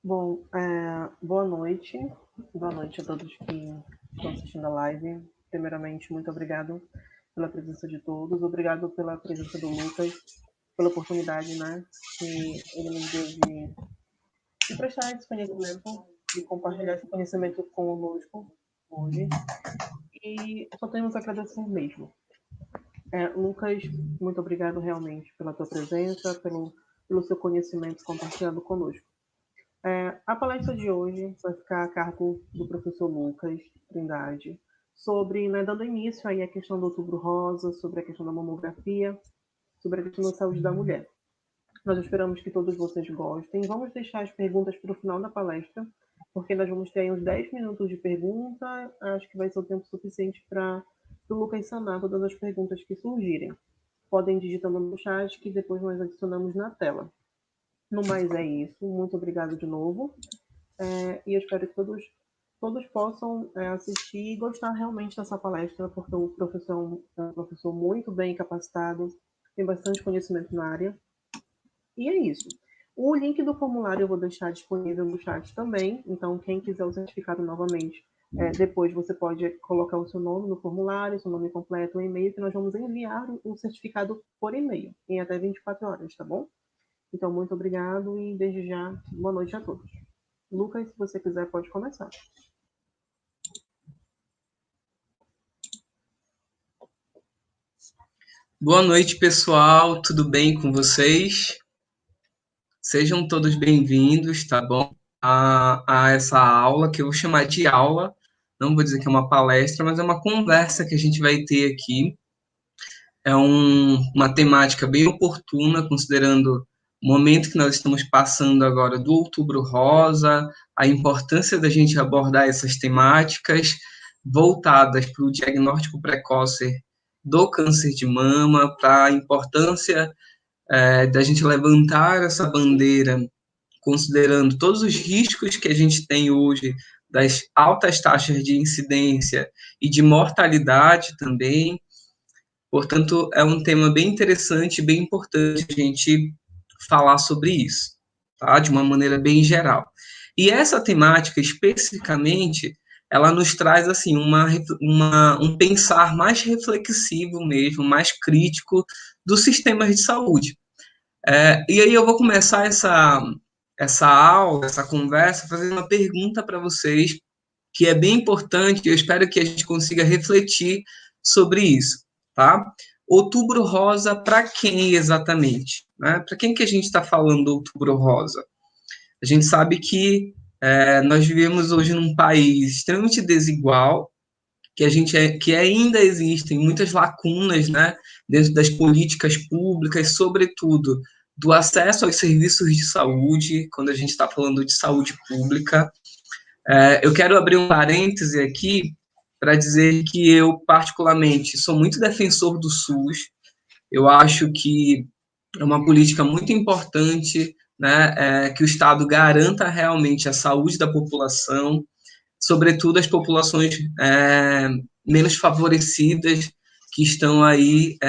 Bom, boa noite a todos que estão assistindo a live. Primeiramente, muito obrigado pela presença de todos, obrigado pela presença do Lucas, pela oportunidade, né, que ele me deu de prestar esse conhecimento, de compartilhar esse conhecimento conosco hoje. E só temos a agradecer mesmo. Lucas, muito obrigado realmente pela tua presença, pelo seu conhecimento compartilhado conosco. A palestra de hoje vai ficar a cargo do professor Lucas Trindade, sobre, né, dando início aí à questão do Outubro Rosa, sobre a questão da mamografia, sobre a questão da saúde da mulher. Nós esperamos que todos vocês gostem. Vamos deixar as perguntas para o final da palestra, porque nós vamos ter aí uns 10 minutos de pergunta. Acho que vai ser o tempo suficiente para o Lucas sanar todas as perguntas que surgirem. Podem digitando no chat, que depois nós adicionamos na tela. No mais é isso. Muito obrigado de novo. E eu espero que todos possam assistir e gostar realmente dessa palestra, porque o professor é um professor muito bem capacitado, tem bastante conhecimento na área. E é isso. O link do formulário eu vou deixar disponível no chat também, então quem quiser o certificado novamente, depois você pode colocar o seu nome no formulário, seu nome completo, o e-mail, que nós vamos enviar o certificado por e-mail, em até 24 horas, tá bom? Então, muito obrigado e, desde já, boa noite a todos. Lucas, se você quiser, pode começar. Boa noite, pessoal. Tudo bem com vocês? Sejam todos bem-vindos, tá bom? A essa aula, que eu vou chamar de aula. Não vou dizer que é uma palestra, mas é uma conversa que a gente vai ter aqui. É uma temática bem oportuna, considerando o momento que nós estamos passando agora do Outubro Rosa, a importância da gente abordar essas temáticas voltadas para o diagnóstico precoce do câncer de mama, para a importância da gente levantar essa bandeira, considerando todos os riscos que a gente tem hoje, das altas taxas de incidência e de mortalidade também. Portanto, é um tema bem interessante, bem importante a gente falar sobre isso, tá? De uma maneira bem geral. E essa temática, especificamente, ela nos traz assim um pensar mais reflexivo mesmo, mais crítico dos sistemas de saúde. E aí eu vou começar essa aula, essa conversa, fazendo uma pergunta para vocês, que é bem importante, eu espero que a gente consiga refletir sobre isso, tá? Outubro Rosa, para quem exatamente? Né? Para quem que a gente está falando Outubro Rosa? A gente sabe que nós vivemos hoje num país extremamente desigual, que ainda existem muitas lacunas, né, dentro das políticas públicas, sobretudo do acesso aos serviços de saúde, quando a gente está falando de saúde pública. Eu quero abrir um parêntese aqui para dizer que eu, particularmente, sou muito defensor do SUS. Eu acho que é uma política muito importante, né, que o Estado garanta realmente a saúde da população, sobretudo as populações menos favorecidas, que estão aí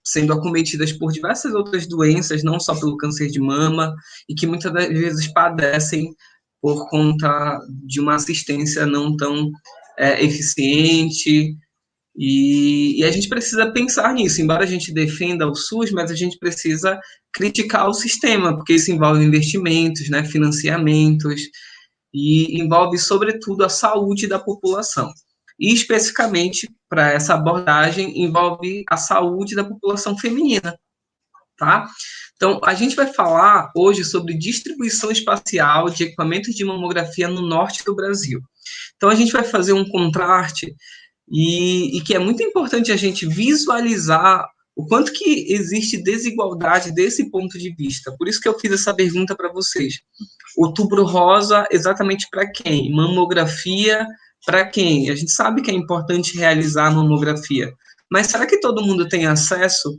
sendo acometidas por diversas outras doenças, não só pelo câncer de mama, e que muitas das vezes padecem por conta de uma assistência não tão eficiente, e a gente precisa pensar nisso, embora a gente defenda o SUS, mas a gente precisa criticar o sistema, porque isso envolve investimentos, né, financiamentos, e envolve, sobretudo, a saúde da população. e especificamente para essa abordagem envolve a saúde da população feminina, tá? Então, a gente vai falar hoje sobre distribuição espacial de equipamentos de mamografia no norte do Brasil. Então, a gente vai fazer um contraste e que é muito importante a gente visualizar o quanto que existe desigualdade desse ponto de vista. Por isso que eu fiz essa pergunta para vocês. Outubro Rosa, exatamente para quem? Mamografia, para quem? A gente sabe que é importante realizar a mamografia, mas será que todo mundo tem acesso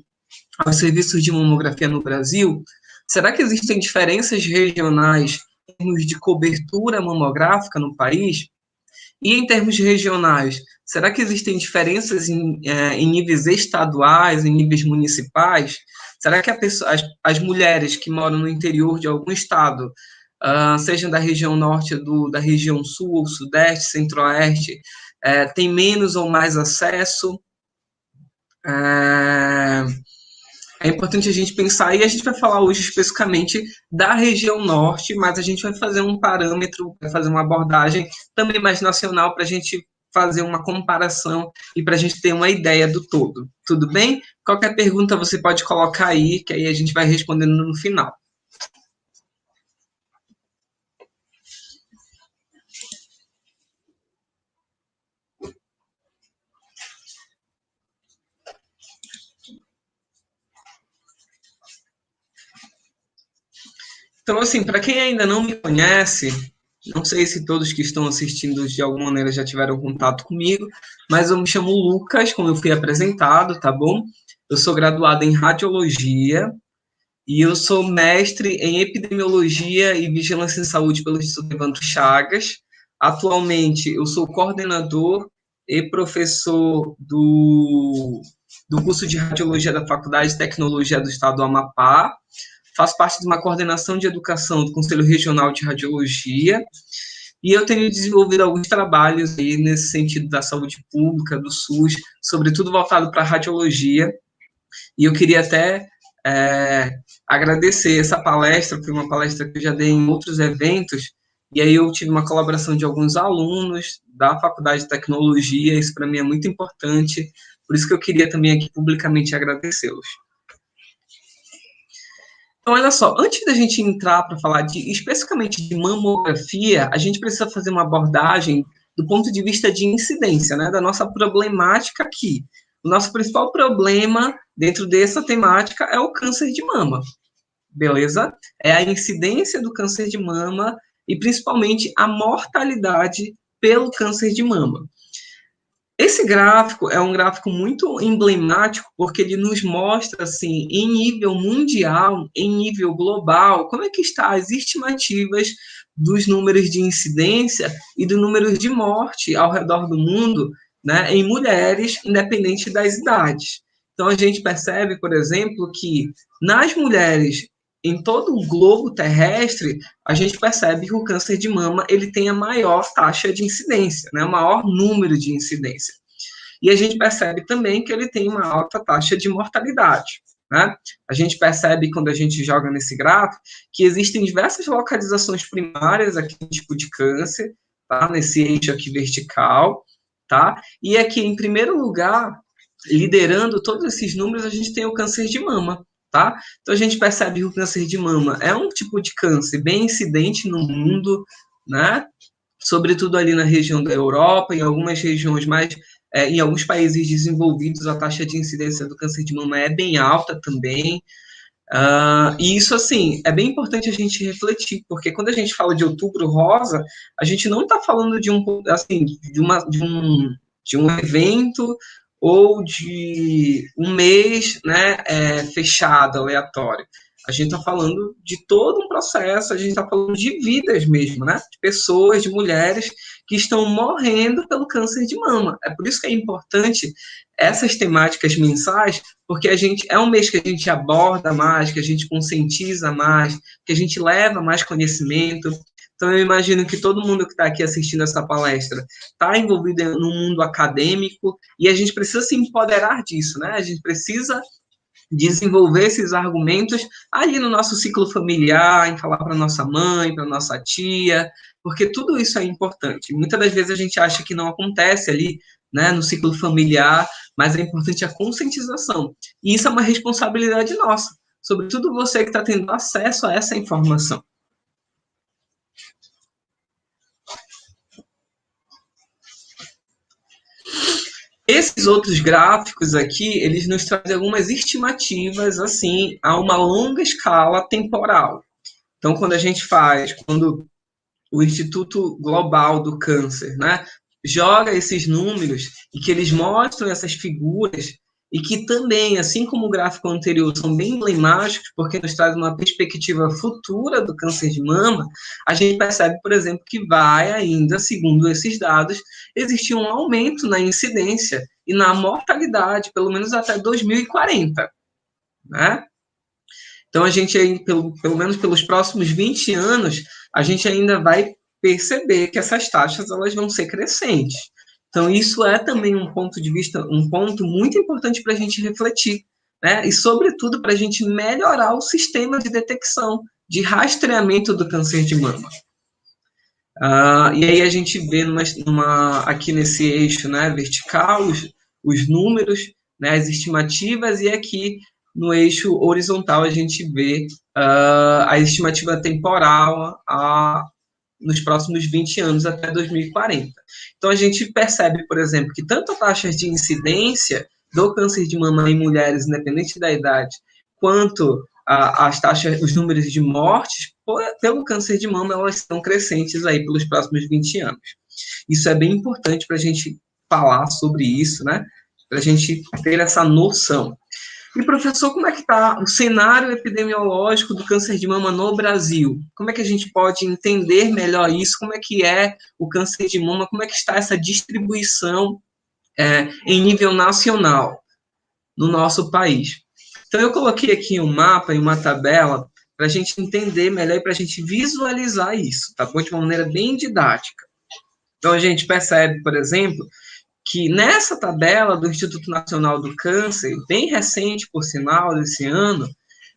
aos serviços de mamografia no Brasil? Será que existem diferenças regionais em termos de cobertura mamográfica no país? E em termos regionais, será que existem diferenças em níveis estaduais, em níveis municipais? Será que as mulheres que moram no interior de algum estado, sejam da região norte, da região sul ou sudeste, centro-oeste, têm menos ou mais acesso? É importante a gente pensar, e a gente vai falar hoje especificamente da região norte, mas a gente vai fazer um parâmetro, vai fazer uma abordagem também mais nacional para a gente fazer uma comparação e para a gente ter uma ideia do todo. Tudo bem? Qualquer pergunta você pode colocar aí, que aí a gente vai respondendo no final. Então, assim, para quem ainda não me conhece, não sei se todos que estão assistindo de alguma maneira já tiveram contato comigo, mas eu me chamo Lucas, como eu fui apresentado, tá bom? Eu sou graduado em radiologia e eu sou mestre em epidemiologia e vigilância em saúde pelo Instituto Evandro Chagas. Atualmente, eu sou coordenador e professor do curso de radiologia da Faculdade de Tecnologia do Estado do Amapá. Faço parte de uma coordenação de educação do Conselho Regional de Radiologia, e eu tenho desenvolvido alguns trabalhos aí nesse sentido da saúde pública, do SUS, sobretudo voltado para a radiologia, e eu queria até agradecer essa palestra, foi uma palestra que eu já dei em outros eventos, e aí eu tive uma colaboração de alguns alunos da Faculdade de Tecnologia, isso para mim é muito importante, por isso que eu queria também aqui publicamente agradecê-los. Então, olha só, antes da gente entrar para falar especificamente de mamografia, a gente precisa fazer uma abordagem do ponto de vista de incidência, né, da nossa problemática aqui. O nosso principal problema dentro dessa temática é o câncer de mama, beleza? É a incidência do câncer de mama e principalmente a mortalidade pelo câncer de mama. Esse gráfico é um gráfico muito emblemático, porque ele nos mostra, assim, em nível mundial, em nível global, como é que estão as estimativas dos números de incidência e do número de morte ao redor do mundo, né, em mulheres, independente das idades. Então, a gente percebe, por exemplo, que nas mulheres em todo o globo terrestre, a gente percebe que o câncer de mama ele tem a maior taxa de incidência, né, o maior número de incidência. E a gente percebe também que ele tem uma alta taxa de mortalidade. Né? A gente percebe, quando a gente joga nesse gráfico, que existem diversas localizações primárias aqui no tipo de câncer, tá? Nesse eixo aqui vertical, tá? E aqui, em primeiro lugar, liderando todos esses números, a gente tem o câncer de mama, tá? Então, a gente percebe que o câncer de mama é um tipo de câncer bem incidente no mundo, né? Sobretudo ali na região da Europa, em algumas regiões mais, em alguns países desenvolvidos, a taxa de incidência do câncer de mama é bem alta também. E isso, assim, é bem importante a gente refletir, porque quando a gente fala de Outubro Rosa, a gente não está falando de assim, de um evento ou de um mês, né, fechado, aleatório. A gente está falando de todo um processo, a gente está falando de vidas mesmo, né? De pessoas, de mulheres que estão morrendo pelo câncer de mama. É por isso que é importante essas temáticas mensais, porque é um mês que a gente aborda mais, que a gente conscientiza mais, que a gente leva mais conhecimento. Então, eu imagino que todo mundo que está aqui assistindo essa palestra está envolvido no mundo acadêmico e a gente precisa se empoderar disso, né? A gente precisa desenvolver esses argumentos ali no nosso ciclo familiar, em falar para nossa mãe, para nossa tia, porque tudo isso é importante. Muitas das vezes a gente acha que não acontece ali, né, no ciclo familiar, mas é importante a conscientização. E isso é uma responsabilidade nossa, sobretudo você que está tendo acesso a essa informação. Esses outros gráficos aqui, eles nos trazem algumas estimativas, assim, a uma longa escala temporal. Então, quando o Instituto Global do Câncer, né, joga esses números e que eles mostram essas figuras e que também, assim como o gráfico anterior, são bem emblemáticos, porque nos traz uma perspectiva futura do câncer de mama, a gente percebe, por exemplo, que vai ainda, segundo esses dados, existir um aumento na incidência e na mortalidade, pelo menos até 2040, né? Então, a gente, aí, pelo menos pelos próximos 20 anos, a gente ainda vai perceber que essas taxas elas vão ser crescentes. Então, isso é também um ponto de vista, um ponto muito importante para a gente refletir, né? E, sobretudo, para a gente melhorar o sistema de detecção, de rastreamento do câncer de mama. E aí a gente vê aqui nesse eixo, né, vertical os números, né, as estimativas, e aqui no eixo horizontal a gente vê a estimativa temporal nos próximos 20 anos até 2040. Então a gente percebe, por exemplo, que tanto as taxas de incidência do câncer de mama em mulheres, independente da idade, quanto as taxas, os números de mortes pelo câncer de mama, elas estão crescentes aí pelos próximos 20 anos. Isso é bem importante para a gente falar sobre isso, né? Para a gente ter essa noção. E, professor, como é que está o cenário epidemiológico do câncer de mama no Brasil? Como é que a gente pode entender melhor isso? Como é que é o câncer de mama? Como é que está essa distribuição em nível nacional no nosso país? Então, eu coloquei aqui um mapa e uma tabela para a gente entender melhor e para a gente visualizar isso, tá bom? De uma maneira bem didática. Então, a gente percebe, por exemplo, que nessa tabela do Instituto Nacional do Câncer, bem recente, por sinal, desse ano,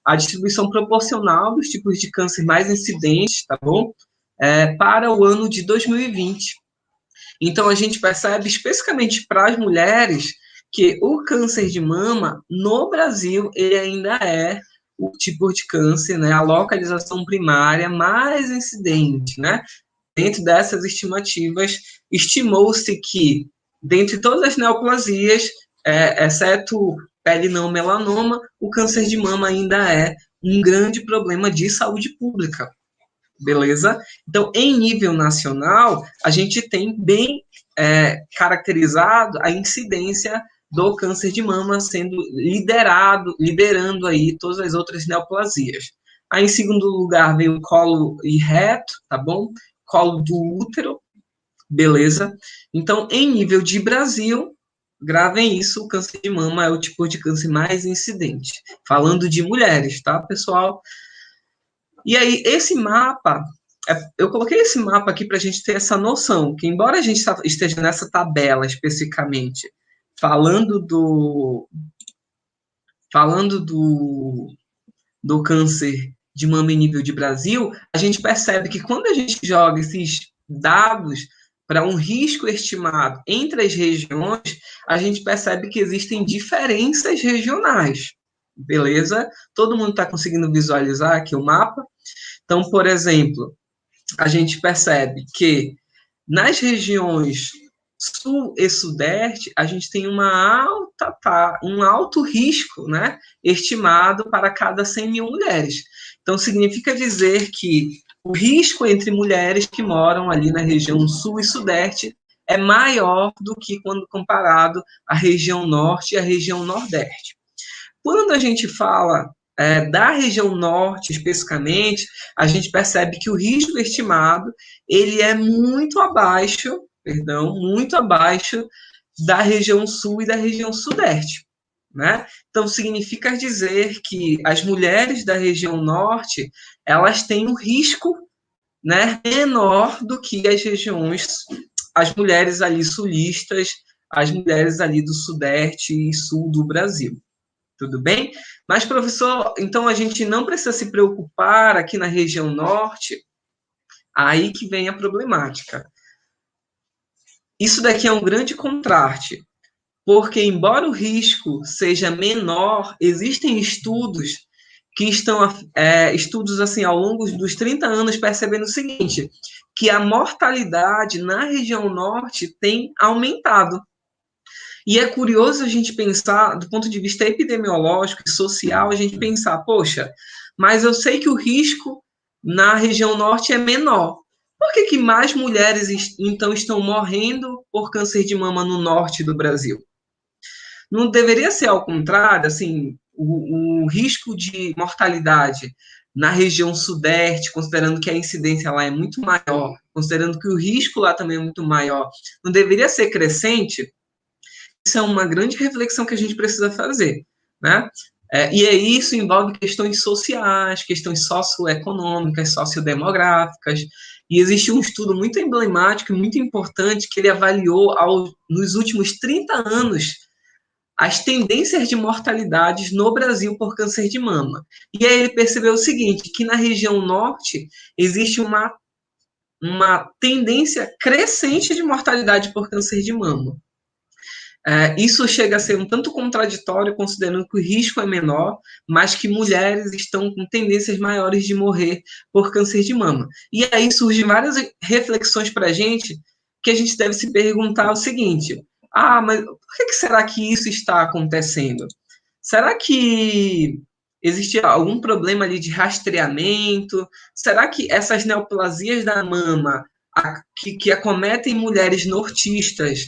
a distribuição proporcional dos tipos de câncer mais incidentes, tá bom? Para o ano de 2020. Então, a gente percebe, especificamente para as mulheres, que o câncer de mama, no Brasil, ele ainda é o tipo de câncer, né, a localização primária mais incidente, né? Dentro dessas estimativas, estimou-se que, dentre todas as neoplasias, exceto pele não melanoma, o câncer de mama ainda é um grande problema de saúde pública. Beleza? Então, em nível nacional, a gente tem bem caracterizado a incidência do câncer de mama sendo liderando aí todas as outras neoplasias. Aí, em segundo lugar, vem o colo e reto, tá bom? Colo do útero, beleza? Então, em nível de Brasil, gravem isso, o câncer de mama é o tipo de câncer mais incidente. Falando de mulheres, tá, pessoal? E aí, esse mapa, eu coloquei esse mapa aqui para a gente ter essa noção, que embora a gente esteja nessa tabela especificamente, falando do câncer de mama em nível de Brasil, a gente percebe que quando a gente joga esses dados para um risco estimado entre as regiões, a gente percebe que existem diferenças regionais. Beleza? Todo mundo está conseguindo visualizar aqui o mapa? Então, por exemplo, a gente percebe que nas regiões sul e sudeste, a gente tem um alto risco, né, estimado para cada 100 mil mulheres. Então, significa dizer que o risco entre mulheres que moram ali na região sul e sudeste é maior do que quando comparado à região norte e à região nordeste. Quando a gente fala da região norte, especificamente, a gente percebe que o risco estimado ele é muito abaixo da região sul e da região sudeste, né? Então, significa dizer que as mulheres da região norte, elas têm um risco, né, menor do que as mulheres ali sulistas, as mulheres ali do sudeste e sul do Brasil. Tudo bem? Mas, professor, então a gente não precisa se preocupar aqui na região norte, Aí que vem a problemática. Isso daqui é um grande contraste, porque embora o risco seja menor, existem estudos que estão estudos assim ao longo dos 30 anos percebendo o seguinte, que a mortalidade na região norte tem aumentado. E é curioso a gente pensar, do ponto de vista epidemiológico e social, a gente pensar, poxa, mas eu sei que o risco na região norte é menor. Por que mais mulheres então estão morrendo por câncer de mama no norte do Brasil? Não deveria ser ao contrário, assim, o risco de mortalidade na região sudeste, considerando que a incidência lá é muito maior, considerando que o risco lá também é muito maior, não deveria ser crescente? Isso é uma grande reflexão que a gente precisa fazer, né? E isso envolve questões sociais, questões socioeconômicas, sociodemográficas, e existe um estudo muito emblemático, muito importante, que ele avaliou nos últimos 30 anos as tendências de mortalidades no Brasil por câncer de mama. E aí ele percebeu o seguinte, que na região norte existe uma tendência crescente de mortalidade por câncer de mama. Isso chega a ser um tanto contraditório, considerando que o risco é menor, mas que mulheres estão com tendências maiores de morrer por câncer de mama. E aí surgem várias reflexões para a gente deve se perguntar o seguinte, mas por que será que isso está acontecendo? Será que existe algum problema ali de rastreamento? Será que essas neoplasias da mama que acometem mulheres nortistas,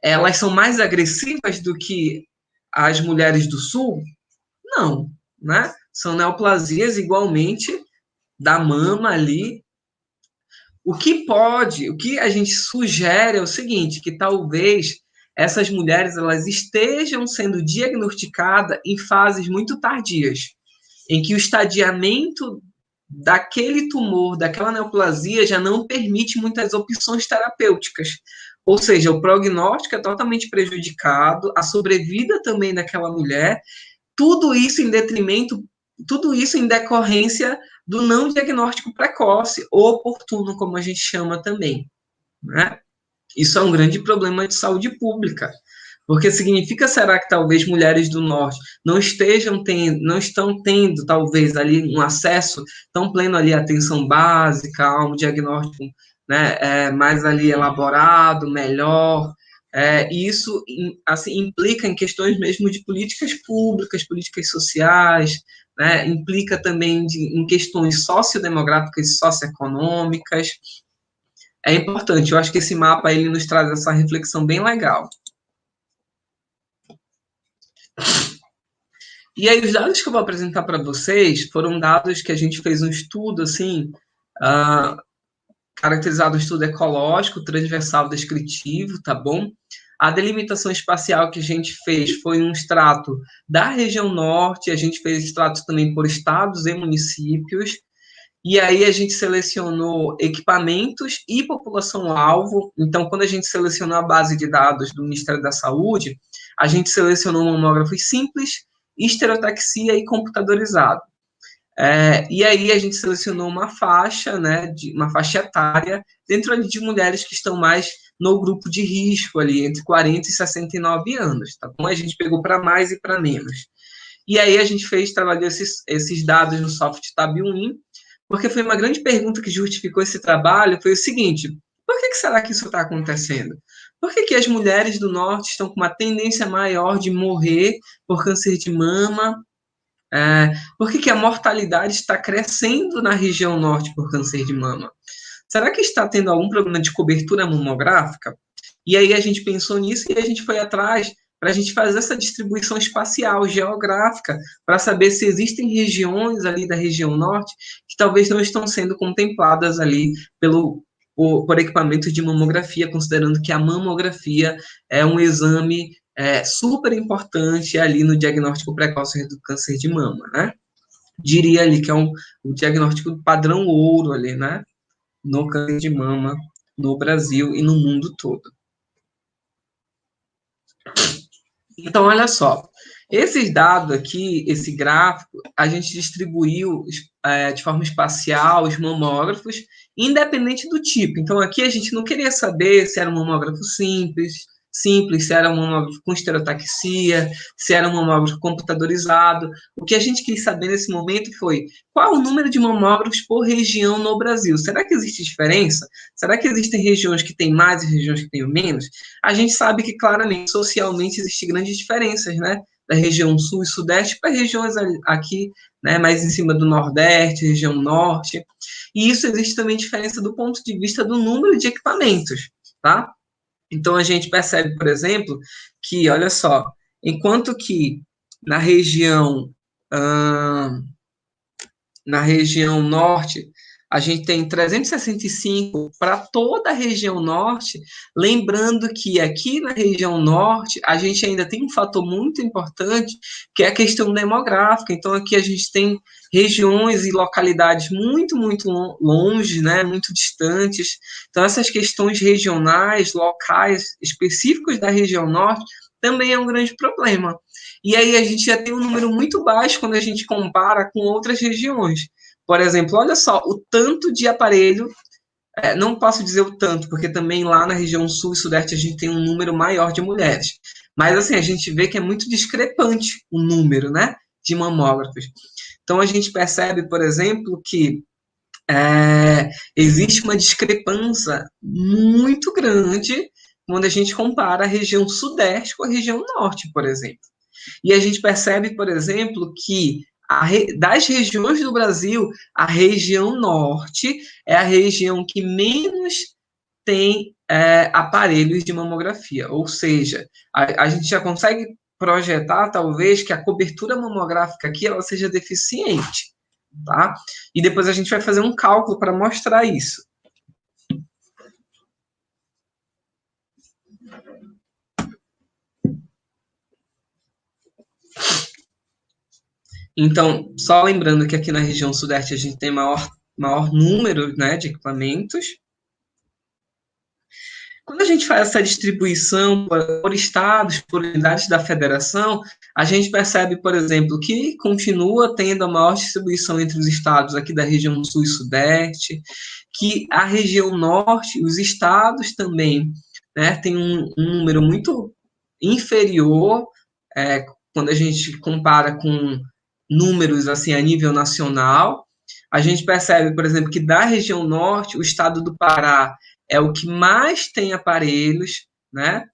elas são mais agressivas do que as mulheres do sul? Não, né? São neoplasias igualmente da mama ali. O que a gente sugere é o seguinte, que talvez essas mulheres elas estejam sendo diagnosticadas em fases muito tardias, em que o estadiamento daquele tumor, daquela neoplasia, já não permite muitas opções terapêuticas. Ou seja, o prognóstico é totalmente prejudicado, a sobrevida também daquela mulher, tudo isso em detrimento, tudo isso em decorrência do não diagnóstico precoce, ou oportuno, como a gente chama também, né? Isso é um grande problema de saúde pública, porque significa, será que talvez mulheres do norte não estão tendo, talvez, ali um acesso tão pleno ali à atenção básica, a um diagnóstico, né, mais ali elaborado, melhor, e isso assim, implica em questões mesmo de políticas públicas, políticas sociais, né, implica também em questões sociodemográficas e socioeconômicas. É importante, eu acho que esse mapa ele nos traz essa reflexão bem legal. E aí, os dados que eu vou apresentar para vocês foram dados que a gente fez um estudo, assim, caracterizado estudo ecológico, transversal, descritivo, tá bom? A delimitação espacial que a gente fez foi um extrato da região norte, a gente fez extratos também por estados e municípios, e aí a gente selecionou equipamentos e população-alvo. Então, quando a gente selecionou a base de dados do Ministério da Saúde, a gente selecionou mamógrafos simples, estereotaxia e computadorizado. E aí a gente selecionou uma faixa, né, uma faixa etária, dentro ali de mulheres que estão mais no grupo de risco, ali, entre 40 e 69 anos, tá bom? A gente pegou para mais e para menos. E aí a gente trabalhou esses dados no software TabWin, porque foi uma grande pergunta que justificou esse trabalho, foi o seguinte, por que será que isso está acontecendo? Por que as mulheres do norte estão com uma tendência maior de morrer por câncer de mama? Por que a mortalidade está crescendo na região norte por câncer de mama? Será que está tendo algum problema de cobertura mamográfica? E aí a gente pensou nisso e a gente foi atrás para a gente fazer essa distribuição espacial, geográfica, para saber se existem regiões ali da região norte que talvez não estão sendo contempladas ali por equipamentos de mamografia, considerando que a mamografia é um exame super importante ali no diagnóstico precoce do câncer de mama, né? Diria ali que é o diagnóstico padrão ouro ali, né? No câncer de mama no Brasil e no mundo todo. Então, olha só, esses dados aqui, esse gráfico, a gente distribuiu de forma espacial os mamógrafos, independente do tipo. Então, aqui a gente não queria saber se era um mamógrafo simples, se era um mamógrafo com estereotaxia, se era um mamógrafo computadorizado. O que a gente quis saber nesse momento foi qual o número de mamógrafos por região no Brasil. Será que existe diferença? Será que existem regiões que têm mais e regiões que têm menos? A gente sabe que claramente, socialmente, existem grandes diferenças, né? Da região sul e sudeste para regiões aqui, né, mais em cima do nordeste, região norte. E isso existe também diferença do ponto de vista do número de equipamentos, tá? Então a gente percebe, por exemplo, que, olha só, enquanto que na região na região norte, a gente tem 365 para toda a região norte, lembrando que aqui na região norte a gente ainda tem um fator muito importante, que é a questão demográfica. Então aqui a gente tem regiões e localidades muito longe, né, muito distantes. Então essas questões regionais, locais, específicos da região norte, também é um grande problema. E aí a gente já tem um número muito baixo quando a gente compara com outras regiões. Por exemplo, olha só o tanto de aparelho, não posso dizer o tanto, porque também lá na região sul e sudeste a gente tem um número maior de mulheres. Mas assim, a gente vê que é muito discrepante o número, né, de mamógrafos. Então a gente percebe, por exemplo, que existe uma discrepância muito grande quando a gente compara a região sudeste com a região norte, por exemplo. E a gente percebe, por exemplo, que das regiões do Brasil, a região norte é a região que menos tem aparelhos de mamografia. Ou seja, a gente já consegue projetar, talvez, que a cobertura mamográfica aqui ela seja deficiente. Tá? E depois a gente vai fazer um cálculo para mostrar isso. Então, só lembrando que aqui na região sudeste a gente tem maior número, né, de equipamentos. Quando a gente faz essa distribuição por estados, por unidades da federação, a gente percebe, por exemplo, que continua tendo a maior distribuição entre os estados aqui da região sul e sudeste, que a região norte, os estados também, né, tem um número muito inferior quando a gente compara com números assim a nível nacional. A gente percebe, por exemplo, que da região norte, o estado do Pará é o que mais tem aparelhos, né?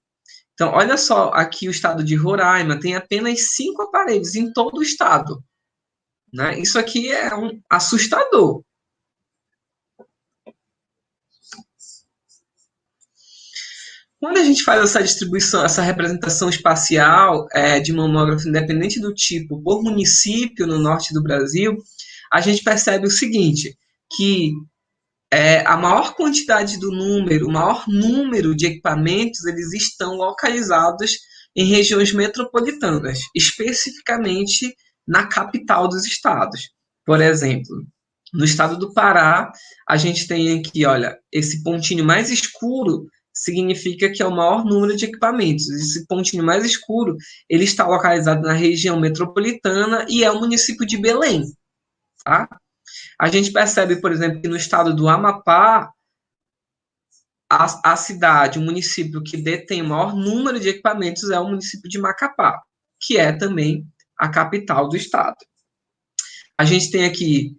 Então, olha só, aqui o estado de Roraima tem apenas 5 aparelhos em todo o estado. Né? Isso aqui é assustador. Quando a gente faz essa distribuição, essa representação espacial de mamógrafo, independente do tipo, por município no norte do Brasil, a gente percebe o seguinte, que a maior quantidade do número, o maior número de equipamentos, eles estão localizados em regiões metropolitanas, especificamente na capital dos estados. Por exemplo, no estado do Pará, a gente tem aqui, olha, esse pontinho mais escuro significa que é o maior número de equipamentos. Esse pontinho mais escuro, ele está localizado na região metropolitana e é o município de Belém, tá? A gente percebe, por exemplo, que no estado do Amapá, a cidade, o município que detém o maior número de equipamentos é o município de Macapá, que é também a capital do estado. A gente tem aqui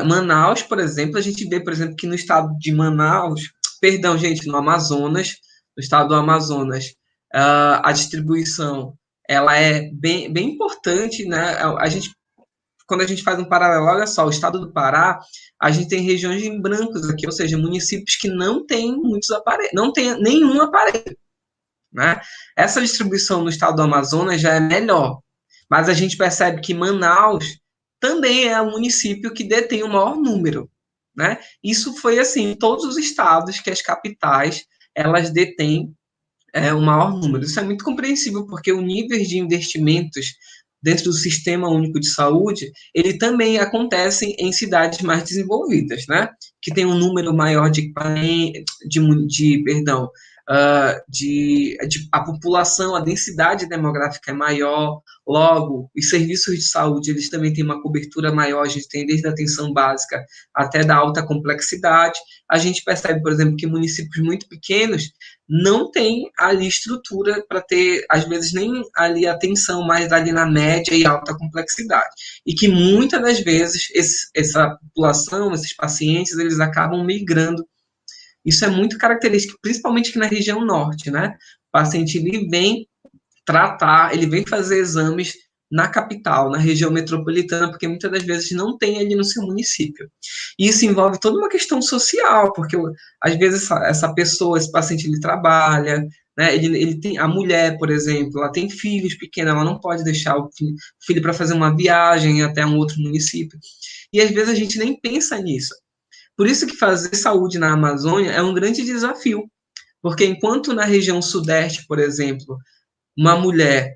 Manaus, por exemplo, a gente vê, por exemplo, que no estado de Manaus, perdão, gente, no Amazonas, no estado do Amazonas, a distribuição ela é bem importante, né? Quando a gente faz um paralelo, olha só, o estado do Pará, a gente tem regiões em brancos aqui, ou seja, municípios que não têm muitos aparelhos, não tem nenhum aparelho, né? Essa distribuição no estado do Amazonas já é melhor, mas a gente percebe que Manaus também é um município que detém o maior número, né? Isso foi assim, em todos os estados que as capitais, elas detêm o maior número. Isso é muito compreensível, porque o nível de investimentos dentro do Sistema Único de Saúde, ele também acontece em cidades mais desenvolvidas, né? Que tem um número maior de a população, a densidade demográfica é maior, logo, os serviços de saúde, eles também têm uma cobertura maior, a gente tem desde a atenção básica até da alta complexidade. A gente percebe, por exemplo, que municípios muito pequenos não têm ali estrutura para ter, às vezes, nem ali atenção, mas ali na média e alta complexidade. E que muitas das vezes essa população, esses pacientes, eles acabam migrando. Isso é muito característico, principalmente aqui na região norte, né? O paciente ele vem tratar, ele vem fazer exames na capital, na região metropolitana, porque muitas das vezes não tem ali no seu município. E isso envolve toda uma questão social, porque às vezes essa pessoa, esse paciente, ele trabalha, né? Ele tem a mulher, por exemplo, ela tem filhos pequenos, ela não pode deixar o filho para fazer uma viagem até um outro município. E às vezes a gente nem pensa nisso. Por isso que fazer saúde na Amazônia é um grande desafio, porque enquanto na região sudeste, por exemplo, uma mulher,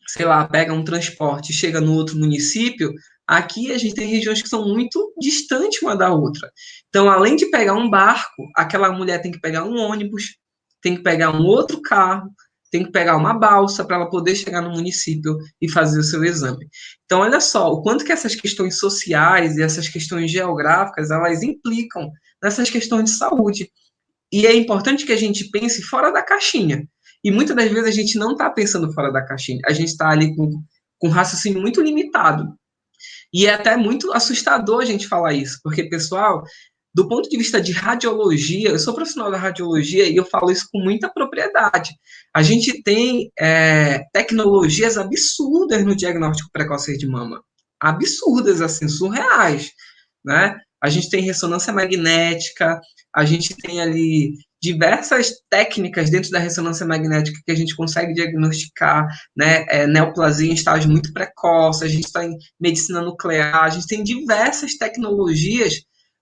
sei lá, pega um transporte e chega no outro município, aqui a gente tem regiões que são muito distantes uma da outra. Então, além de pegar um barco, aquela mulher tem que pegar um ônibus, tem que pegar um outro carro, tem que pegar uma balsa para ela poder chegar no município e fazer o seu exame. Então, olha só, o quanto que essas questões sociais e essas questões geográficas, elas implicam nessas questões de saúde. E é importante que a gente pense fora da caixinha. E muitas das vezes a gente não está pensando fora da caixinha. A gente está ali com um raciocínio muito limitado. E é até muito assustador a gente falar isso, porque, pessoal, do ponto de vista de radiologia, eu sou profissional da radiologia e eu falo isso com muita propriedade. A gente tem tecnologias absurdas no diagnóstico precoce de mama. Absurdas, assim, surreais, né? A gente tem ressonância magnética, a gente tem ali diversas técnicas dentro da ressonância magnética que a gente consegue diagnosticar, né, neoplasia em estágio muito precoce, a gente está em medicina nuclear, a gente tem diversas tecnologias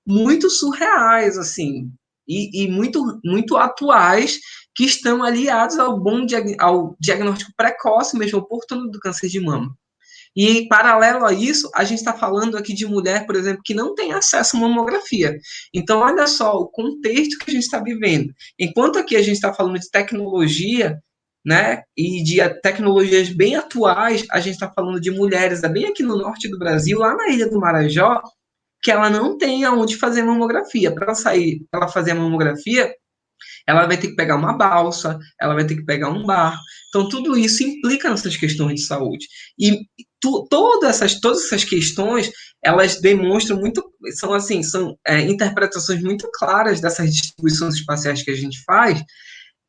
muito surreais, assim, e muito, muito atuais, que estão aliados ao diagnóstico precoce, mesmo oportuno do câncer de mama. E, paralelo a isso, a gente está falando aqui de mulher, por exemplo, que não tem acesso à mamografia. Então, olha só o contexto que a gente está vivendo. Enquanto aqui a gente está falando de tecnologia, né, e de tecnologias bem atuais, a gente está falando de mulheres bem aqui no norte do Brasil, lá na Ilha do Marajó, que ela não tem aonde fazer mamografia. Para ela sair, para ela fazer a mamografia, ela vai ter que pegar uma balsa, ela vai ter que pegar um barco. Então, tudo isso implica nessas questões de saúde. E todas essas questões, elas demonstram muito, são assim, são interpretações muito claras dessas distribuições espaciais que a gente faz,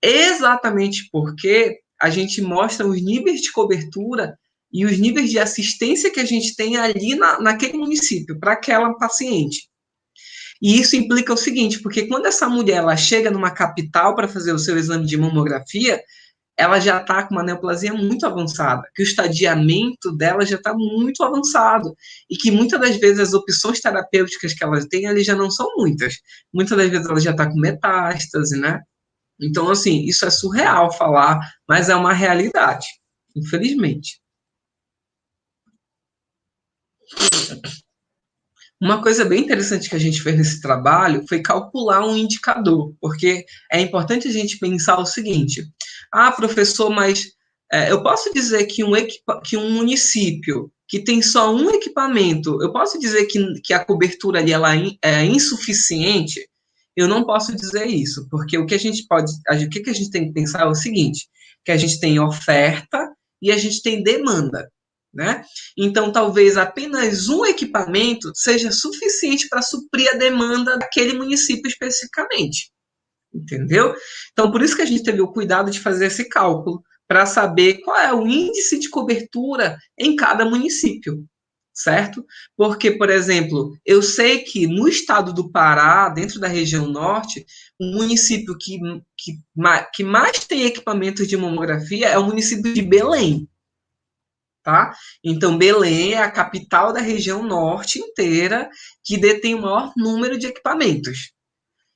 exatamente porque a gente mostra os níveis de cobertura e os níveis de assistência que a gente tem ali naquele município, para aquela paciente. E isso implica o seguinte, porque quando essa mulher ela chega numa capital para fazer o seu exame de mamografia, ela já está com uma neoplasia muito avançada, que o estadiamento dela já está muito avançado, e que muitas das vezes as opções terapêuticas que ela tem ali já não são muitas. Muitas das vezes ela já está com metástase, né? Então, assim, isso é surreal falar, mas é uma realidade, infelizmente. Uma coisa bem interessante que a gente fez nesse trabalho foi calcular um indicador, porque é importante a gente pensar o seguinte: ah, professor, mas eu posso dizer que um município que tem só um equipamento, eu posso dizer que a cobertura ali ela é insuficiente? Eu não posso dizer isso, porque o que a gente tem que pensar é o seguinte: que a gente tem oferta e a gente tem demanda. Né? Então, talvez apenas um equipamento seja suficiente para suprir a demanda daquele município especificamente. Entendeu? Então, por isso que a gente teve o cuidado de fazer esse cálculo, para saber qual é o índice de cobertura em cada município, certo? Porque, por exemplo, eu sei que no estado do Pará, dentro da região norte, o município que mais tem equipamentos de mamografia é o município de Belém. Tá? Então, Belém é a capital da região norte inteira que detém o maior número de equipamentos.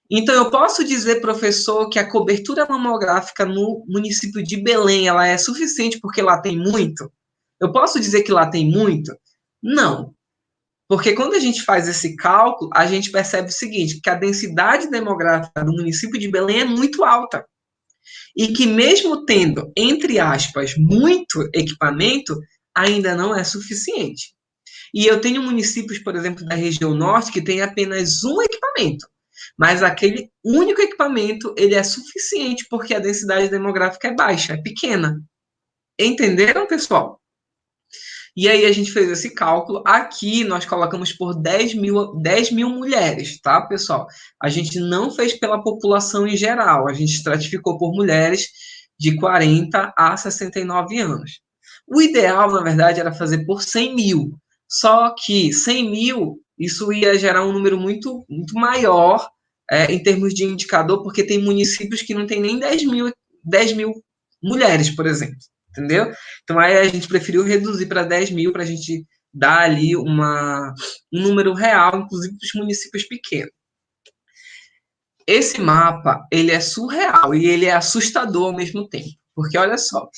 Então, eu posso dizer, professor, que a cobertura mamográfica no município de Belém ela é suficiente porque lá tem muito? Eu posso dizer que lá tem muito? Não. Porque quando a gente faz esse cálculo, a gente percebe o seguinte, que a densidade demográfica do município de Belém é muito alta. e que mesmo tendo, entre aspas, muito equipamento, ainda não é suficiente. E eu tenho municípios, por exemplo, da região norte, que tem apenas um equipamento, mas aquele único equipamento, ele é suficiente porque a densidade demográfica é baixa, é pequena. Entenderam, pessoal? E aí a gente fez esse cálculo. Aqui nós colocamos por 10 mil mulheres, tá, pessoal? A gente não fez pela população em geral, a gente estratificou por mulheres de 40 a 69 anos. O ideal, na verdade, era fazer por 100 mil. Só que 100 mil, isso ia gerar um número muito, muito maior em termos de indicador, porque tem municípios que não tem nem 10 mil mulheres, por exemplo. Entendeu? Então aí a gente preferiu reduzir para 10 mil para a gente dar ali um número real, inclusive para os municípios pequenos. Esse mapa, ele é surreal e ele é assustador ao mesmo tempo. Porque olha só,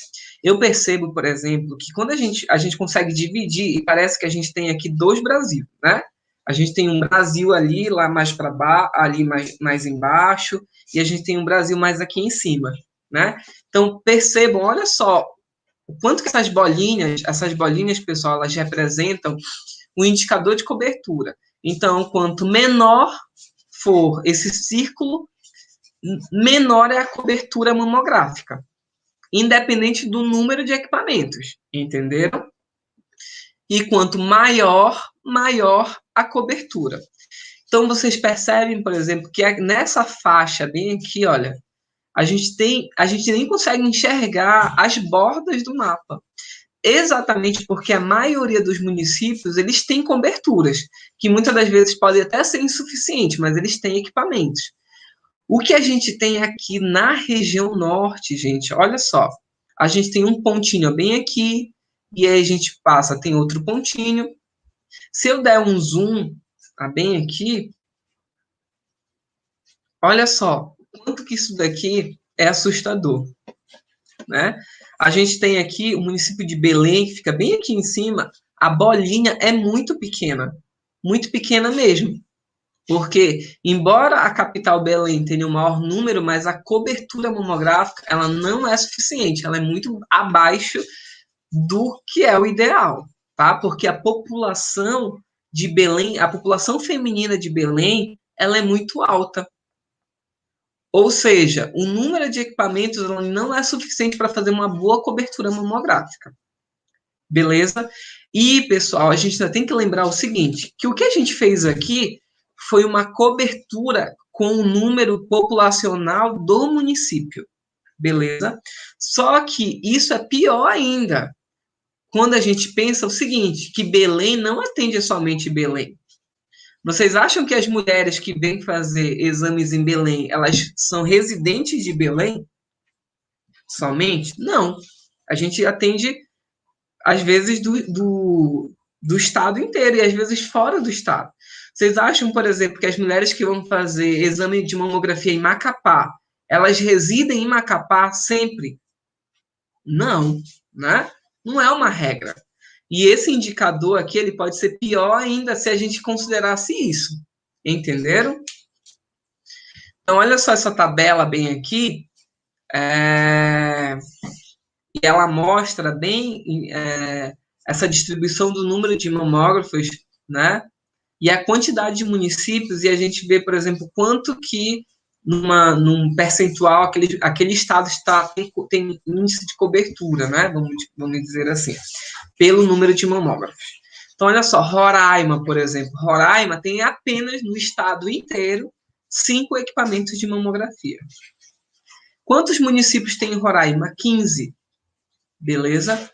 eu percebo, por exemplo, que quando a gente consegue dividir, e parece que a gente tem aqui dois Brasil, né? A gente tem um Brasil ali, lá mais para baixo, ali mais embaixo, e a gente tem um Brasil mais aqui em cima, né? Então, percebam, olha só, o quanto que essas bolinhas, pessoal, elas representam um indicador de cobertura. Então, quanto menor for esse círculo, menor é a cobertura mamográfica, independente do número de equipamentos, entenderam? E quanto maior a cobertura. Então, vocês percebem, por exemplo, que nessa faixa bem aqui, olha, a gente nem consegue enxergar as bordas do mapa. Exatamente porque a maioria dos municípios, eles têm coberturas, que muitas das vezes podem até ser insuficientes, mas eles têm equipamentos. O que a gente tem aqui na região norte, gente, olha só, a gente tem um pontinho bem aqui, e aí a gente passa, tem outro pontinho. Se eu der um zoom bem aqui, olha só, quanto que isso daqui é assustador, né? A gente tem aqui o município de Belém, que fica bem aqui em cima, a bolinha é muito pequena mesmo. Porque, embora a capital Belém tenha o maior número, mas a cobertura mamográfica ela não é suficiente, ela é muito abaixo do que é o ideal, tá? Porque a população de Belém, a população feminina de Belém, ela é muito alta. Ou seja, o número de equipamentos não é suficiente para fazer uma boa cobertura mamográfica. Beleza? E, pessoal, a gente ainda tem que lembrar o seguinte, que o que a gente fez aqui foi uma cobertura com o número populacional do município. Beleza? Só que isso é pior ainda, quando a gente pensa o seguinte, que Belém não atende somente Belém. Vocês acham que as mulheres que vêm fazer exames em Belém, elas são residentes de Belém? Somente? Não. A gente atende, às vezes, do estado inteiro e às vezes fora do estado. Vocês acham, por exemplo, que as mulheres que vão fazer exame de mamografia em Macapá, elas residem em Macapá sempre? Não, né? Não é uma regra. E esse indicador aqui, ele pode ser pior ainda se a gente considerasse isso. Entenderam? Então, olha só essa tabela bem aqui. E ela mostra bem essa distribuição do número de mamógrafos, né? E a quantidade de municípios, e a gente vê, por exemplo, quanto que num percentual aquele estado tem índice de cobertura, né? Vamos dizer assim, pelo número de mamógrafos. Então, olha só, Roraima, por exemplo. Roraima tem apenas no estado inteiro 5 equipamentos de mamografia. Quantos municípios tem em Roraima? 15. Beleza?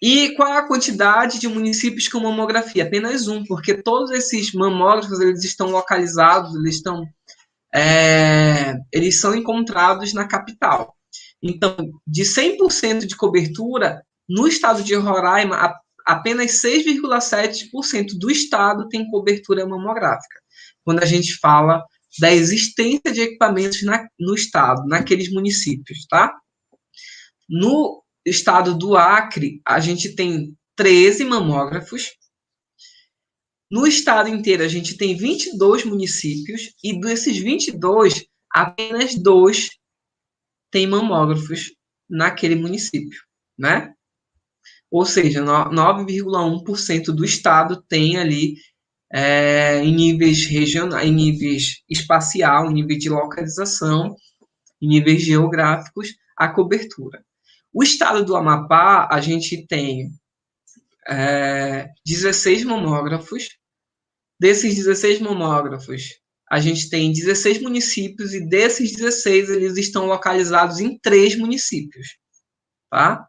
E qual é a quantidade de municípios com mamografia? Apenas um, porque todos esses mamógrafos eles estão localizados, eles são encontrados na capital. Então, de 100% de cobertura, no estado de Roraima, apenas 6,7% do estado tem cobertura mamográfica. Quando a gente fala da existência de equipamentos no estado, naqueles municípios, tá? No estado do Acre, a gente tem 13 mamógrafos. No estado inteiro, a gente tem 22 municípios, e desses 22, apenas 2 tem mamógrafos naquele município, né? Ou seja, 9,1% do estado tem ali em níveis regionais, em níveis espacial, em nível de localização, em níveis geográficos, a cobertura. O estado do Amapá, a gente tem 16 mamógrafos. Desses 16 mamógrafos, a gente tem 16 municípios e desses 16, eles estão localizados em 3 municípios, tá?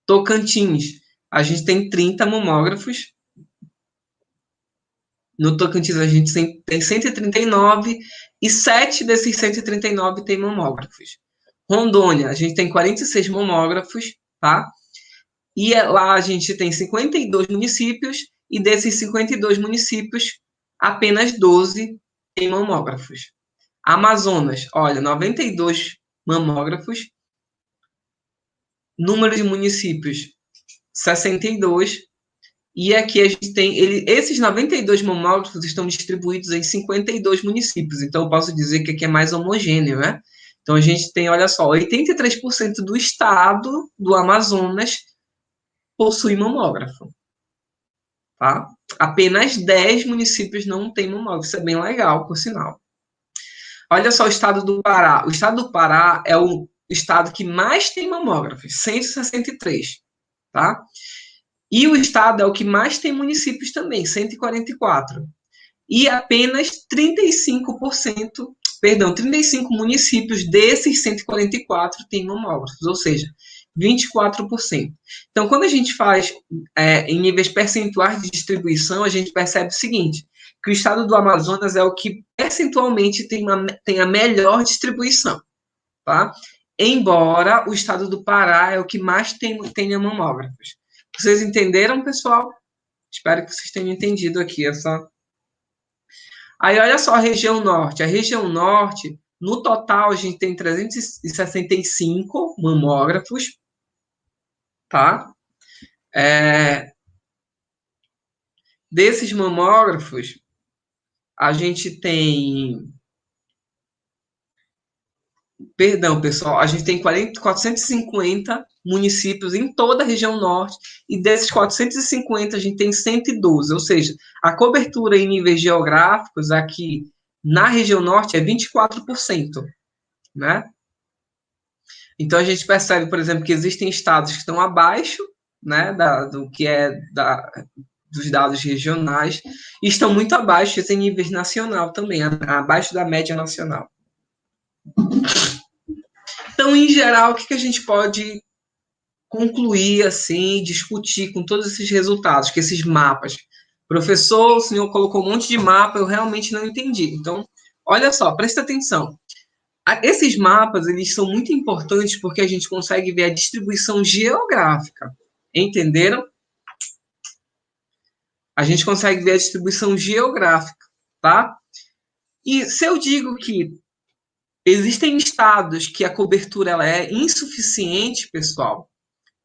Tocantins, a gente tem 30 mamógrafos. No Tocantins, a gente tem 139 e 7 desses 139 tem mamógrafos. Rondônia, a gente tem 46 mamógrafos, tá? E lá a gente tem 52 municípios e desses 52 municípios, apenas 12 têm mamógrafos. Amazonas, olha, 92 mamógrafos. Número de municípios, 62. E aqui a gente tem, esses 92 mamógrafos estão distribuídos em 52 municípios. Então, eu posso dizer que aqui é mais homogêneo, né? Então, a gente tem, olha só, 83% do estado do Amazonas possui mamógrafo. Tá? Apenas 10 municípios não têm mamógrafo. Isso é bem legal, por sinal. Olha só o estado do Pará. O estado do Pará é o estado que mais tem mamógrafos, 163. Tá? E o estado é o que mais tem municípios também, 144. E apenas 35 municípios desses 144 têm mamógrafos, ou seja, 24%. Então, quando a gente faz em níveis percentuais de distribuição, a gente percebe o seguinte, que o estado do Amazonas é o que percentualmente tem a melhor distribuição, tá? Embora o estado do Pará é o que mais tenha mamógrafos. Vocês entenderam, pessoal? Espero que vocês tenham entendido aqui essa... Aí, olha só a região norte. A região norte, no total, a gente tem 365 mamógrafos, tá? Desses mamógrafos, a gente tem... Perdão, pessoal, a gente tem 450 municípios em toda a região norte, e desses 450 a gente tem 112, ou seja, a cobertura em níveis geográficos aqui na região norte é 24%, né? Então a gente percebe, por exemplo, que existem estados que estão abaixo, né, do que dos dados regionais, e estão muito abaixo em níveis nacional também, abaixo da média nacional. Então, em geral, o que a gente pode concluir, assim, discutir com todos esses resultados, com esses mapas? Professor, o senhor colocou um monte de mapa, eu realmente não entendi. Então, olha só, presta atenção. Esses mapas, eles são muito importantes porque a gente consegue ver a distribuição geográfica. Entenderam? A gente consegue ver a distribuição geográfica, tá? E se eu digo que existem estados que a cobertura ela é insuficiente, pessoal,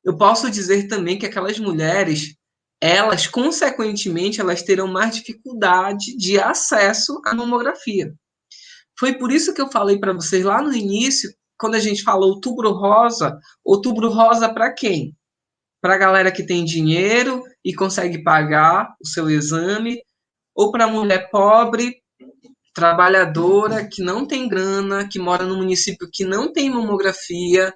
eu posso dizer também que aquelas mulheres, elas, consequentemente, elas terão mais dificuldade de acesso à mamografia. Foi por isso que eu falei para vocês lá no início, quando a gente falou outubro rosa para quem? Para a galera que tem dinheiro e consegue pagar o seu exame, ou para a mulher pobre, trabalhadora, que não tem grana, que mora no município que não tem mamografia,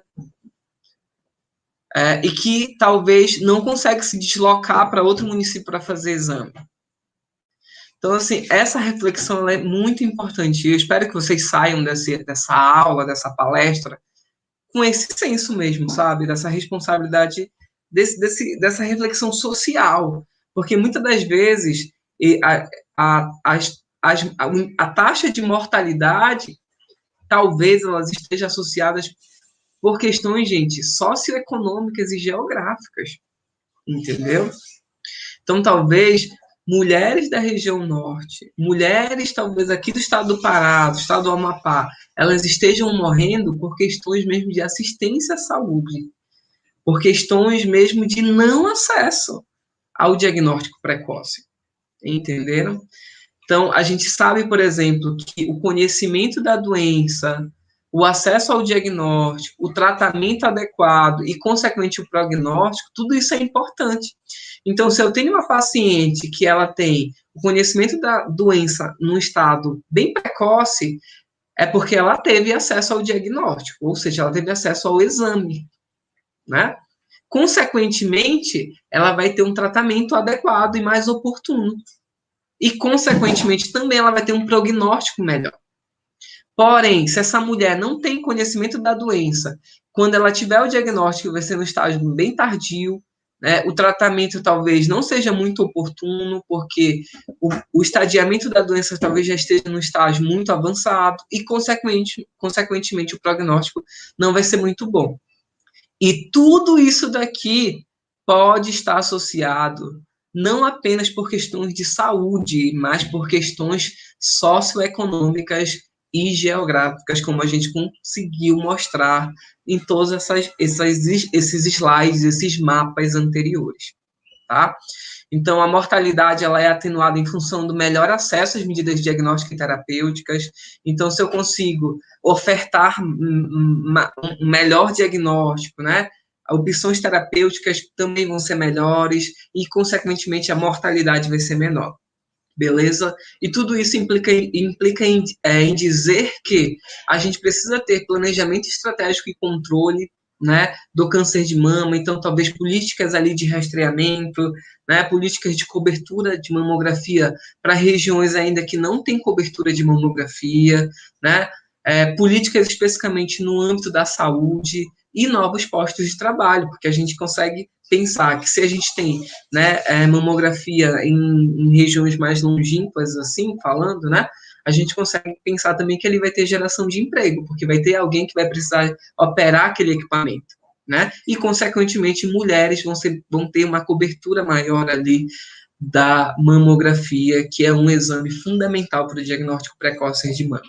e que talvez não consegue se deslocar para outro município para fazer exame. Então, assim, essa reflexão é muito importante. Eu espero que vocês saiam dessa aula, dessa palestra, com esse senso mesmo, sabe? Dessa responsabilidade, dessa reflexão social. Porque muitas das vezes a taxa de mortalidade, talvez elas estejam associadas por questões, gente, socioeconômicas e geográficas. Entendeu? Então, talvez mulheres da região norte, mulheres talvez aqui do estado do Pará, do estado do Amapá, elas estejam morrendo por questões mesmo de assistência à saúde, por questões mesmo de não acesso ao diagnóstico precoce. Entenderam? Então, a gente sabe, por exemplo, que o conhecimento da doença, o acesso ao diagnóstico, o tratamento adequado e, consequentemente, o prognóstico, tudo isso é importante. Então, se eu tenho uma paciente que ela tem o conhecimento da doença num estado bem precoce, é porque ela teve acesso ao diagnóstico, ou seja, ela teve acesso ao exame, né? Consequentemente, ela vai ter um tratamento adequado e mais oportuno. E, consequentemente, também ela vai ter um prognóstico melhor. Porém, se essa mulher não tem conhecimento da doença, quando ela tiver o diagnóstico, vai ser no estágio bem tardio, né? O tratamento talvez não seja muito oportuno, porque o estadiamento da doença talvez já esteja no estágio muito avançado e, consequentemente, o prognóstico não vai ser muito bom. E tudo isso daqui pode estar associado não apenas por questões de saúde, mas por questões socioeconômicas e geográficas, como a gente conseguiu mostrar em todos esses slides, esses mapas anteriores, tá? Então, a mortalidade ela é atenuada em função do melhor acesso às medidas diagnósticas e terapêuticas. Então, se eu consigo ofertar um melhor diagnóstico, né? Opções terapêuticas também vão ser melhores e, consequentemente, a mortalidade vai ser menor. Beleza? E tudo isso implica em dizer que a gente precisa ter planejamento estratégico e controle, né, do câncer de mama, então talvez políticas ali de rastreamento, né, políticas de cobertura de mamografia para regiões ainda que não tem cobertura de mamografia, né, políticas especificamente no âmbito da saúde e novos postos de trabalho, porque a gente consegue pensar que se a gente tem, né, mamografia em regiões mais longínquas, assim, falando, né, a gente consegue pensar também que ele vai ter geração de emprego, porque vai ter alguém que vai precisar operar aquele equipamento, né, e, consequentemente, mulheres vão ter uma cobertura maior ali da mamografia, que é um exame fundamental para o diagnóstico precoce de mama.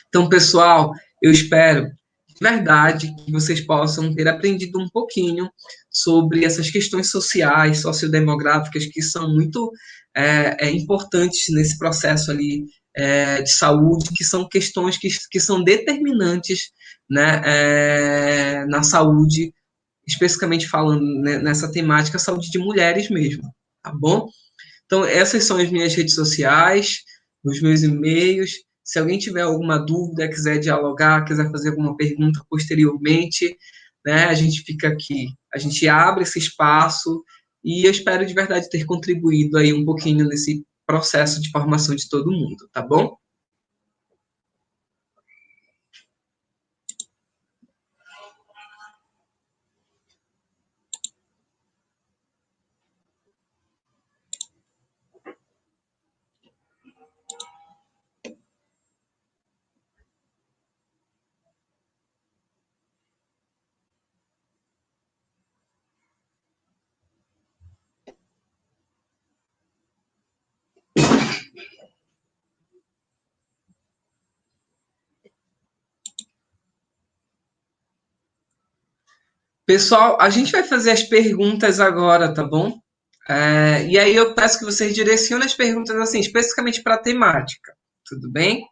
Então, pessoal, eu espero de verdade que vocês possam ter aprendido um pouquinho sobre essas questões sociais, sociodemográficas, que são muito importantes nesse processo ali de saúde, que são questões que são determinantes, né, na saúde, especificamente falando, né, nessa temática, saúde de mulheres mesmo, tá bom? Então, essas são as minhas redes sociais, os meus e-mails. Se alguém tiver alguma dúvida, quiser dialogar, quiser fazer alguma pergunta posteriormente, né, a gente fica aqui, a gente abre esse espaço e eu espero de verdade ter contribuído aí um pouquinho nesse processo de formação de todo mundo, tá bom? Pessoal, a gente vai fazer as perguntas agora, tá bom? E aí eu peço que vocês direcionem as perguntas assim, especificamente para a temática, tudo bem?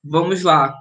Vamos lá.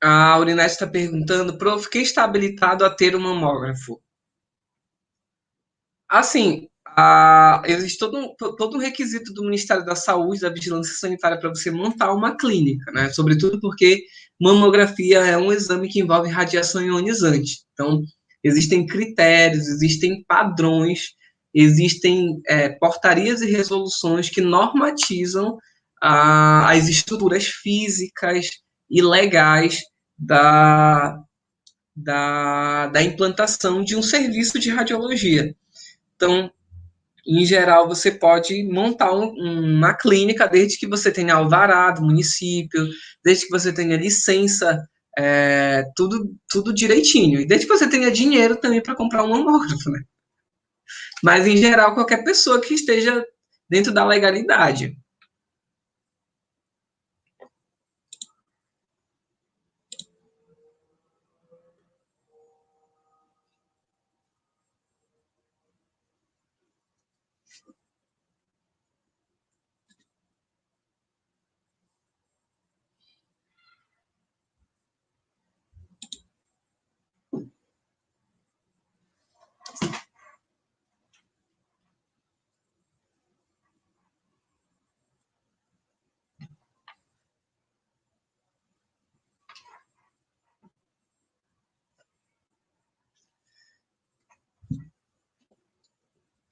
A Aurinete está perguntando, prof, quem está habilitado a ter um mamógrafo? Assim, existe todo um requisito do Ministério da Saúde, da Vigilância Sanitária, para você montar uma clínica, né? Sobretudo porque mamografia é um exame que envolve radiação ionizante. Então, existem critérios, existem padrões, existem portarias e resoluções que normatizam as estruturas físicas e legais da, da implantação de um serviço de radiologia. Então, em geral, você pode montar uma clínica desde que você tenha alvará do município, desde que você tenha licença, tudo direitinho. E desde que você tenha dinheiro também para comprar um mamógrafo, né? Mas, em geral, qualquer pessoa que esteja dentro da legalidade.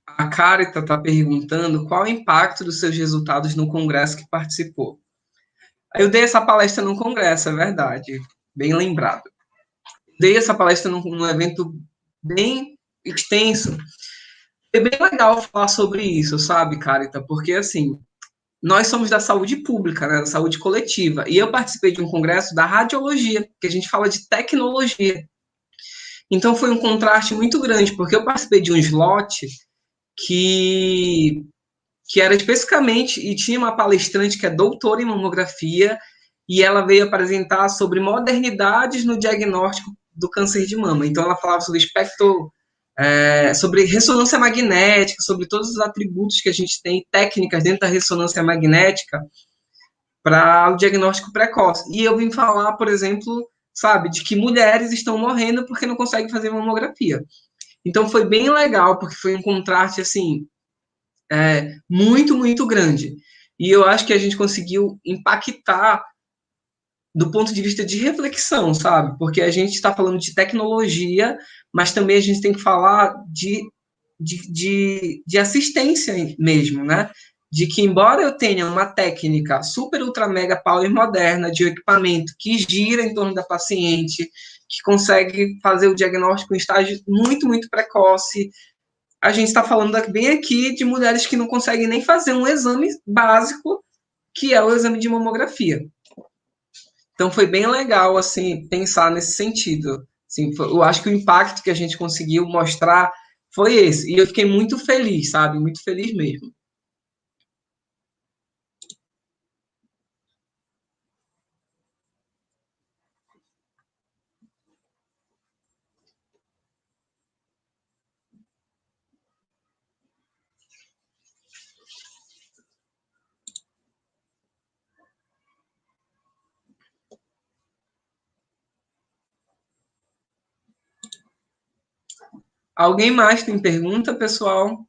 A Carita está perguntando qual o impacto dos seus resultados no congresso que participou. Eu dei essa palestra no congresso, é verdade, bem lembrado. Dei essa palestra num evento bem extenso. É bem legal falar sobre isso, sabe, Carita? Porque, assim, nós somos da saúde pública, né, da saúde coletiva, e eu participei de um congresso da radiologia, que a gente fala de tecnologia. Então, foi um contraste muito grande, porque eu participei de um slot que que era especificamente, e tinha uma palestrante que é doutora em mamografia, e ela veio apresentar sobre modernidades no diagnóstico do câncer de mama. Então, ela falava sobre espectro, sobre ressonância magnética, sobre todos os atributos que a gente tem, técnicas dentro da ressonância magnética para o diagnóstico precoce. E eu vim falar, por exemplo, sabe, de que mulheres estão morrendo porque não conseguem fazer mamografia. Então, foi bem legal, porque foi um contraste, assim, muito, muito grande. E eu acho que a gente conseguiu impactar do ponto de vista de reflexão, sabe? Porque a gente está falando de tecnologia, mas também a gente tem que falar de assistência mesmo, né? De que, embora eu tenha uma técnica super, ultra, mega power moderna de um equipamento que gira em torno da paciente, que consegue fazer o diagnóstico em estágio muito, muito precoce, a gente está falando bem aqui de mulheres que não conseguem nem fazer um exame básico, que é o exame de mamografia. Então foi bem legal assim pensar nesse sentido. Assim, eu acho que o impacto que a gente conseguiu mostrar foi esse. E eu fiquei muito feliz, sabe? Muito feliz mesmo. Alguém mais tem pergunta, pessoal?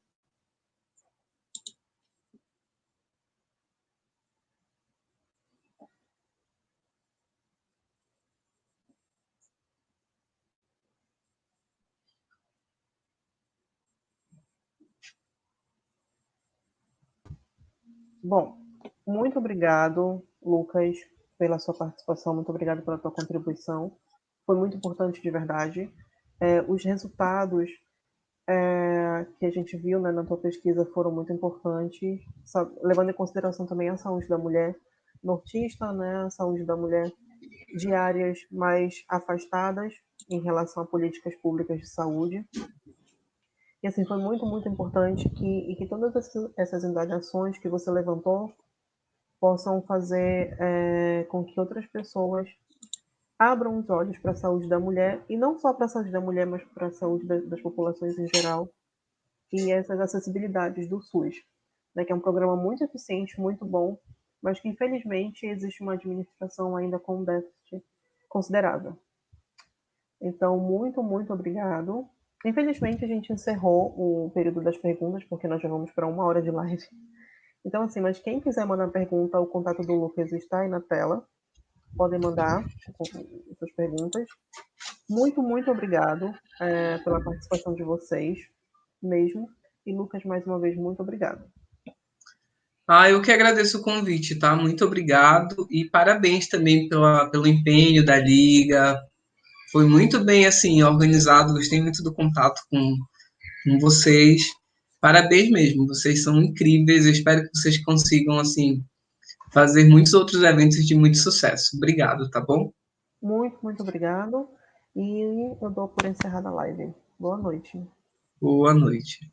Bom, muito obrigado, Lucas, pela sua participação, muito obrigado pela tua contribuição. Foi muito importante de verdade. Os resultados que a gente viu, né, na tua pesquisa foram muito importantes, levando em consideração também a saúde da mulher nortista, né, a saúde da mulher de áreas mais afastadas em relação a políticas públicas de saúde. E assim, foi muito, muito importante que todas essas indagações que você levantou possam fazer com que outras pessoas abram os olhos para a saúde da mulher, e não só para a saúde da mulher, mas para a saúde das populações em geral, e essas acessibilidades do SUS, né, que é um programa muito eficiente, muito bom, mas que infelizmente existe uma administração ainda com déficit considerável. Então, muito, muito obrigado. Infelizmente, a gente encerrou o período das perguntas, porque nós já vamos para 1 hora de live. Então, assim, mas quem quiser mandar pergunta, o contato do Lucas está aí na tela. Podem mandar suas perguntas. Muito, muito obrigado pela participação de vocês, mesmo. E, Lucas, mais uma vez, muito obrigado. Eu que agradeço o convite, tá? Muito obrigado e parabéns também pelo empenho da Liga. Foi muito bem, assim, organizado. Gostei muito do contato com vocês. Parabéns mesmo, vocês são incríveis. Eu espero que vocês consigam, assim, fazer muitos outros eventos de muito sucesso. Obrigado, tá bom? Muito, muito obrigado. E eu dou por encerrada a live. Boa noite. Boa noite.